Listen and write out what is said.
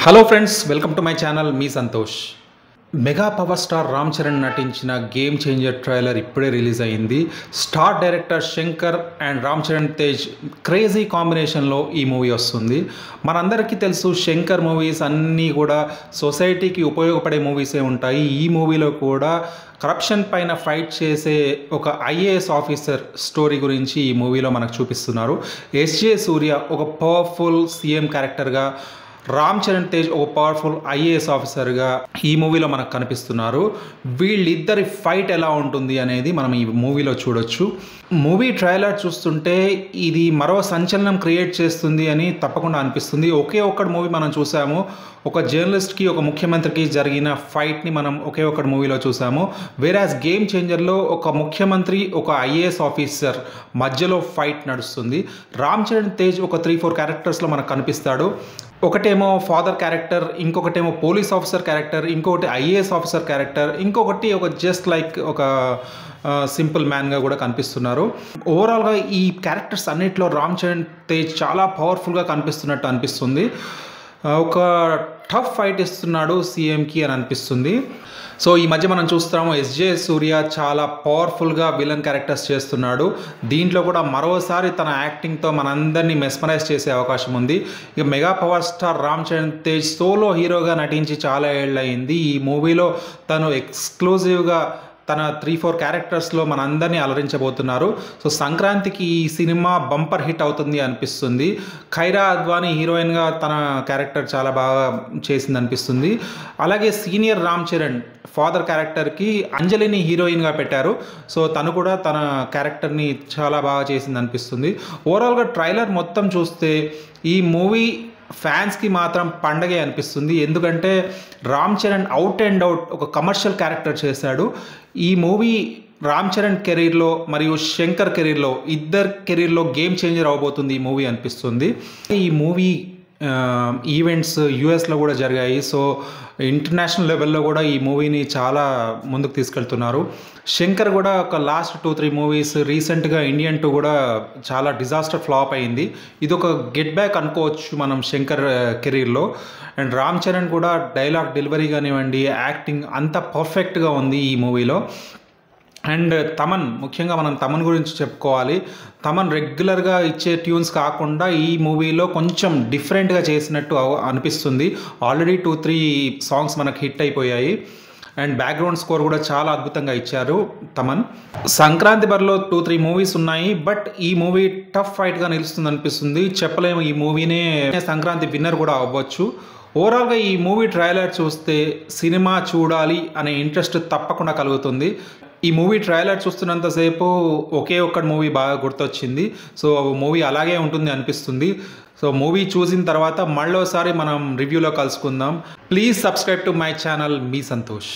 Hello friends, welcome to my channel. Me Santosh. Mega power star Ram Charan నటించిన game changer trailer ఇప్పుడే release అయింది. Star director Shankar and Ram Charan Tej crazy కాంబినేషన్లో ఈ movie వస్తుంది. మనందరికీ తెలుసు, శంకర్ మూవీస్ అన్నీ కూడా సొసైటీకి ఉపయోగపడే మూవీసే ఉంటాయి. ఈ మూవీలో కూడా కరప్షన్ పైన ఫైట్ చేసే ఒక ఐఏఎస్ ఆఫీసర్ స్టోరీ గురించి ఈ మూవీలో మనకు చూపిస్తున్నారు. ఎస్జే సూర్య ఒక పవర్ఫుల్ సీఎం క్యారెక్టర్గా, రామ్ చరణ్ తేజ్ ఒక పవర్ఫుల్ ఐఏఎస్ ఆఫీసర్గా ఈ మూవీలో మనకు కనిపిస్తున్నారు. వీళ్ళిద్దరి ఫైట్ ఎలా ఉంటుంది అనేది మనం ఈ మూవీలో చూడొచ్చు. మూవీ ట్రైలర్ చూస్తుంటే ఇది మరో సంచలనం క్రియేట్ చేస్తుంది అని తప్పకుండా అనిపిస్తుంది. ఒకే ఒక్కటి మూవీ మనం చూసాము. ఒక జర్నలిస్ట్కి, ఒక ముఖ్యమంత్రికి జరిగిన ఫైట్ని మనం ఒకే ఒక్కటి మూవీలో చూసాము. వేరాజ్ గేమ్ చేంజర్లో ఒక ముఖ్యమంత్రి, ఒక ఐఏఎస్ ఆఫీసర్ మధ్యలో ఫైట్ నడుస్తుంది. రామ్ చరణ్ తేజ్ ఒక 3-4 క్యారెక్టర్స్లో మనకు కనిపిస్తాడు. ఒకటేమో ఫాదర్ క్యారెక్టర్, ఇంకొకటేమో పోలీస్ ఆఫీసర్ క్యారెక్టర్, ఇంకొకటి ఐఏఎస్ ఆఫీసర్ క్యారెక్టర్, ఇంకొకటి ఒక జస్ట్ లైక్ ఒక సింపుల్ మ్యాన్గా కూడా కనిపిస్తున్నారు. ఓవరాల్గా ఈ క్యారెక్టర్స్ అన్నిట్లో రామ్ చరణ్ తేజ్ చాలా పవర్ఫుల్గా కనిపిస్తున్నట్టు అనిపిస్తుంది. ఒక టఫ్ ఫైట్ ఇస్తున్నాడు సీఎంకి అని అనిపిస్తుంది. సో ఈ మధ్య మనం చూస్తున్నాము, ఎస్జే సూర్య చాలా పవర్ఫుల్గా విలన్ క్యారెక్టర్స్ చేస్తున్నాడు. దీంట్లో కూడా మరోసారి తన యాక్టింగ్తో మనందరినీ మెస్మరైజ్ చేసే అవకాశం ఉంది. ఇక mega power star Ram Charan Tej solo హీరోగా నటించి చాలా ఏళ్ళయింది. ఈ మూవీలో తను ఎక్స్క్లూజివ్గా తన 3-4 క్యారెక్టర్స్లో మనందరినీ అలరించబోతున్నారు. సో సంక్రాంతికి ఈ సినిమా బంపర్ హిట్ అవుతుంది అనిపిస్తుంది. ఖైరా అద్వానీ హీరోయిన్గా తన క్యారెక్టర్ చాలా బాగా చేసింది అనిపిస్తుంది. అలాగే సీనియర్ రామ్ చరణ్ ఫాదర్ క్యారెక్టర్కి అంజలిని హీరోయిన్గా పెట్టారు. సో తను కూడా తన క్యారెక్టర్ని చాలా బాగా చేసింది అనిపిస్తుంది. ఓవరాల్గా ట్రైలర్ మొత్తం చూస్తే ఈ మూవీ ఫ్యాన్స్కి మాత్రం పండగే అనిపిస్తుంది. ఎందుకంటే Ram Charan out and out ఒక కమర్షియల్ క్యారెక్టర్ చేశాడు. ఈ మూవీ రామ్ చరణ్ కెరీర్లో మరియు శంకర్ కెరీర్లో, ఇద్దరు కెరీర్లో గేమ్ చేంజర్ అవబోతుంది ఈ మూవీ అనిపిస్తుంది. ఈ మూవీ ఈవెంట్స్ యూఎస్లో కూడా జరిగాయి. సో ఇంటర్నేషనల్ లెవెల్లో కూడా ఈ మూవీని చాలా ముందుకు తీసుకెళ్తున్నారు. శంకర్ కూడా ఒక లాస్ట్ 2-3 మూవీస్, రీసెంట్గా ఇండియన్ 2 కూడా చాలా డిజాస్టర్ ఫ్లాప్ అయింది. ఇది ఒక గెట్ బ్యాక్ అనుకోవచ్చు మనం శంకర్ కెరీర్లో. అండ్ రామ్ చరణ్ కూడా డైలాగ్ డెలివరీ కానివ్వండి, యాక్టింగ్ అంత పర్ఫెక్ట్గా ఉంది ఈ మూవీలో. అండ్ తమన్, ముఖ్యంగా మనం తమన్ గురించి చెప్పుకోవాలి. తమన్ రెగ్యులర్గా ఇచ్చే ట్యూన్స్ కాకుండా ఈ మూవీలో కొంచెం డిఫరెంట్గా చేసినట్టు అనిపిస్తుంది. ఆల్రెడీ 2-3 సాంగ్స్ మనకు హిట్ అయిపోయాయి. అండ్ బ్యాక్గ్రౌండ్ స్కోర్ కూడా చాలా అద్భుతంగా ఇచ్చారు తమన్. సంక్రాంతి బరిలో 2-3 మూవీస్ ఉన్నాయి, బట్ ఈ మూవీ టఫ్ ఫైట్గా నిలుస్తుంది అనిపిస్తుంది. చెప్పలేము, ఈ మూవీనే సంక్రాంతి విన్నర్ కూడా అవ్వచ్చు. ఓవరాల్గా ఈ మూవీ ట్రైలర్ చూస్తే సినిమా చూడాలి అనే ఇంట్రెస్ట్ తప్పకుండా కలుగుతుంది. ఈ మూవీ ట్రైలర్ చూస్తున్నంతసేపు ఒకే ఒక్కటి మూవీ బాగా గుర్తొచ్చింది. సో మూవీ అలాగే ఉంటుంది అనిపిస్తుంది. సో మూవీ చూసిన తర్వాత మళ్ళోసారి మనం రివ్యూలో కలుసుకుందాం. Please subscribe to my channel. Me Santosh.